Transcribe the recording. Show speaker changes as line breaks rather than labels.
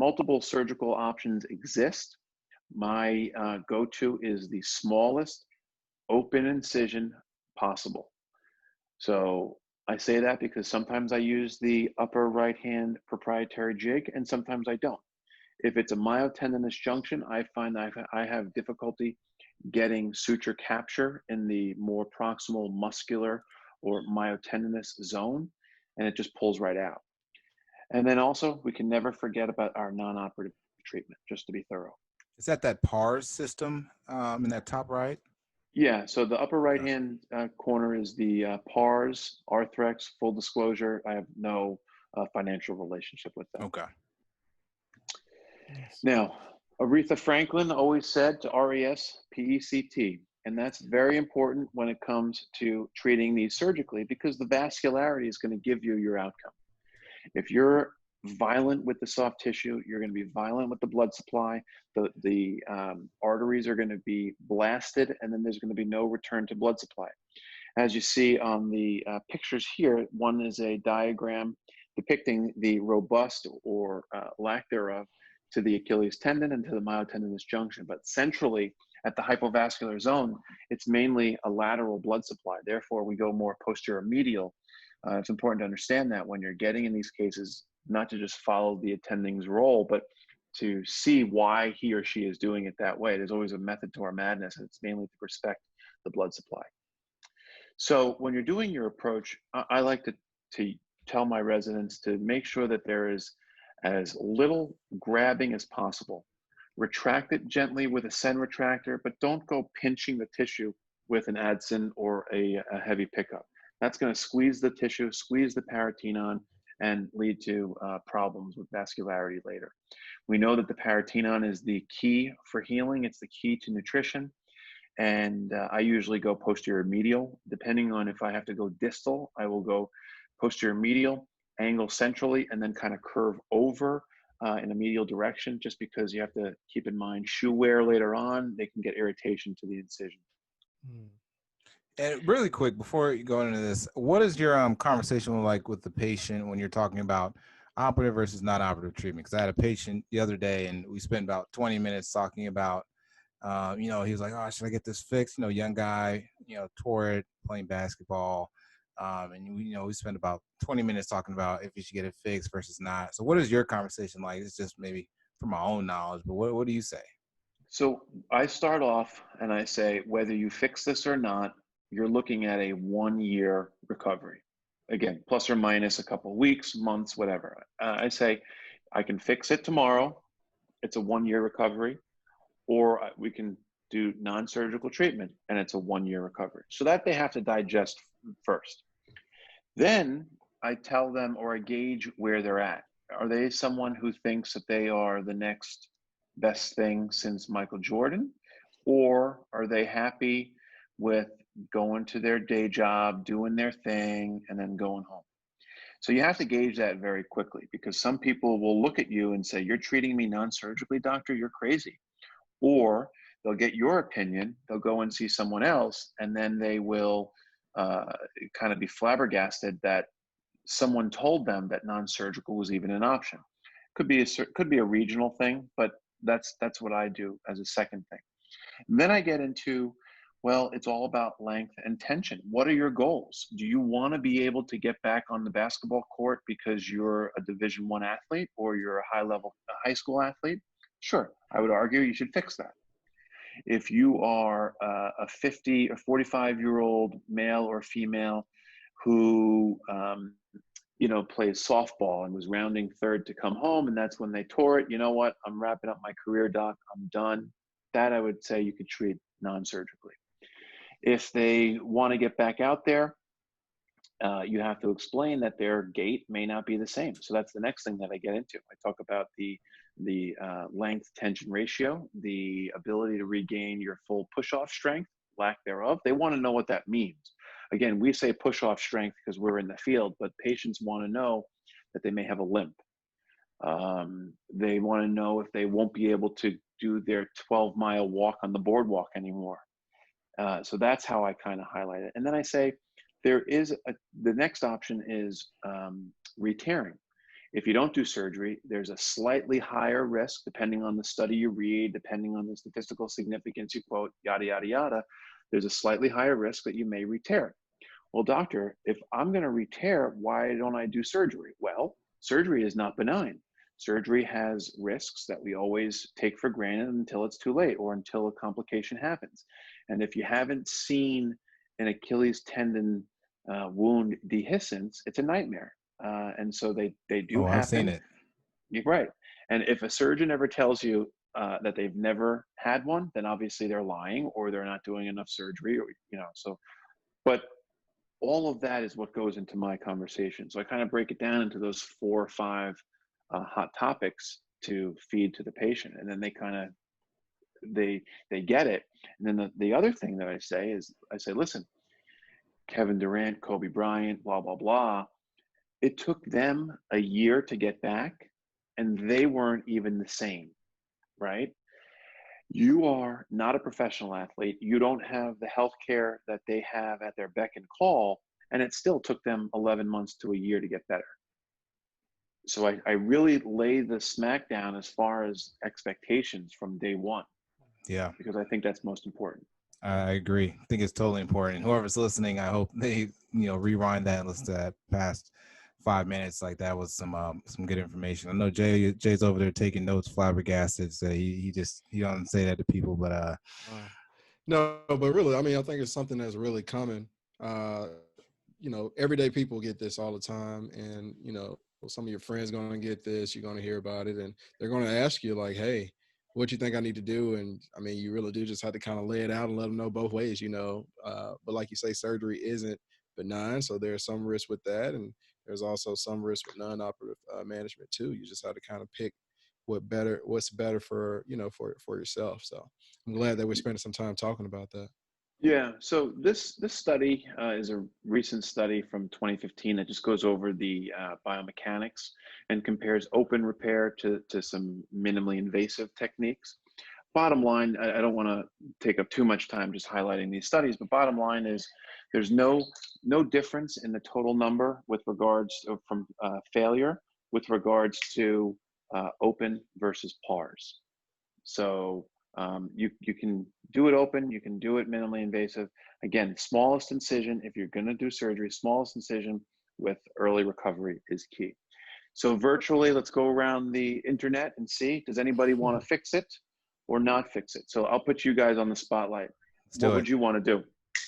multiple surgical options exist. My go-to is the smallest open incision possible. So I say that because sometimes I use the upper right hand proprietary jig and sometimes I don't. If it's a myotendinous junction, I find that I have difficulty getting suture capture in the more proximal muscular or myotendinous zone, and it just pulls right out. And then also, we can never forget about our non-operative treatment, just to be thorough.
Is that PARS system in that top right?
Yeah, so the upper
Okay.
right-hand corner is the PARS, Arthrex, full disclosure. I have no financial relationship with them.
Okay. Yes.
Now, Aretha Franklin always said to RES-PECT, and that's very important when it comes to treating these surgically because the vascularity is going to give you your outcome. If you're violent with the soft tissue, you're going to be violent with the blood supply. The arteries are going to be blasted, and then there's going to be no return to blood supply. As you see on the pictures here, one is a diagram depicting the robust or lack thereof to the Achilles tendon and to the myotendinous junction. But centrally at the hypovascular zone, it's mainly a lateral blood supply. Therefore, we go more posterior medial. It's important to understand that when you're getting in these cases, not to just follow the attending's role, but to see why he or she is doing it that way. There's always a method to our madness, and it's mainly to respect the blood supply. So when you're doing your approach, I like to tell my residents to make sure that there is as little grabbing as possible. Retract it gently with a Sen retractor, but don't go pinching the tissue with an Adson or a heavy pickup. That's going to squeeze the tissue, squeeze the paratenon, and lead to problems with vascularity later. We know that the paratenon is the key for healing. It's the key to nutrition. And I usually go posterior medial. Depending on if I have to go distal, I will go posterior medial, angle centrally, and then kind of curve over in a medial direction, just because you have to keep in mind shoe wear later on, they can get irritation to the incision.
And really quick, before you go into this, what is your conversation like with the patient when you're talking about operative versus non-operative treatment? Because I had a patient the other day, and we spent about 20 minutes talking about, he was like, "Oh, should I get this fixed?" Young guy, tore it playing basketball, and we spent about 20 minutes talking about if you should get it fixed versus not. So, what is your conversation like? It's just maybe from my own knowledge, but what do you say?
So I start off and I say, whether you fix this or not, you're looking at a 1-year recovery. Again, plus or minus a couple of weeks, months, whatever. I say, I can fix it tomorrow. It's a 1-year recovery. Or we can do non-surgical treatment and it's a 1-year recovery. So that they have to digest first. Then I tell them, or I gauge where they're at. Are they someone who thinks that they are the next best thing since Michael Jordan? Or are they happy with going to their day job, doing their thing, and then going home? So you have to gauge that very quickly, because some people will look at you and say, "You're treating me non-surgically, doctor? You're crazy." Or they'll get your opinion, they'll go and see someone else, and then they will kind of be flabbergasted that someone told them that non-surgical was even an option. Could be a regional thing, but that's what I do as a second thing. And then I get into, well, it's all about length and tension. What are your goals? Do you want to be able to get back on the basketball court because you're a Division I athlete or you're a high school athlete? Sure, I would argue you should fix that. If you are a 50 or 45-year-old male or female who plays softball and was rounding third to come home, and that's when they tore it, you know what, I'm wrapping up my career, doc, I'm done. That I would say you could treat non-surgically. If they want to get back out there, you have to explain that their gait may not be the same. So that's the next thing that I get into. I talk about the length tension ratio, the ability to regain your full push-off strength, lack thereof. They want to know what that means. Again, we say push-off strength because we're in the field, but patients want to know that they may have a limp. They want to know if they won't be able to do their 12-mile walk on the boardwalk anymore. So that's how I kind of highlight it. And then I say, the next option is re-tearing. If you don't do surgery, there's a slightly higher risk, depending on the study you read, depending on the statistical significance you quote, yada, yada, yada. There's a slightly higher risk that you may re-tear it. Well, doctor, if I'm going to re-tear, why don't I do surgery? Well, surgery is not benign. Surgery has risks that we always take for granted until it's too late or until a complication happens. And if you haven't seen an Achilles tendon wound dehiscence, it's a nightmare. And so they do
Oh, I've seen
happen.
it.
You're right. And if a surgeon ever tells you that they've never had one, then obviously they're lying or they're not doing enough surgery, or so. But all of that is what goes into my conversation. So I kind of break it down into those 4 or 5 hot topics to feed to the patient, and then they kind of they get it. And then the other thing that I say is, I say, listen, Kevin Durant, Kobe Bryant, blah blah blah. It took them a year to get back, and they weren't even the same, right? You are not a professional athlete. You don't have the health care that they have at their beck and call, and it still took them 11 months to a year to get better. So I really lay the smack down as far as expectations from day one,
Yeah,
because I think that's most important.
I agree. I think it's totally important. Whoever's listening, I hope they rewind that and listen to that past 5 minutes. Like that was some good information. I know Jay's over there taking notes, flabbergasted. So he don't say that to people, but
No, but really, I mean, I think it's something that's really common. Everyday people get this all the time, and some of your friends going to get this. You're going to hear about it, and they're going to ask you like, "Hey, what you think I need to do?" And I mean, you really do just have to kind of lay it out and let them know both ways, But like you say, surgery isn't benign, so there's some risk with that, and there's also some risk with non-operative management too. You just have to kind of pick what's better for for yourself. So I'm glad that we're spending some time talking about that.
Yeah, so this study is a recent study from 2015 that just goes over the biomechanics and compares open repair to some minimally invasive techniques. Bottom line, I don't want to take up too much time just highlighting these studies, but bottom line is there's no difference in the total number with regards to, from failure with regards to open versus pars. So you can do it open, you can do it minimally invasive. Again, smallest incision, if you're going to do surgery, smallest incision with early recovery is key. So virtually, let's go around the internet and see, does anybody want to fix it or not fix it? So I'll put you guys on the spotlight.
let's
What
do
would
it.
you want to do?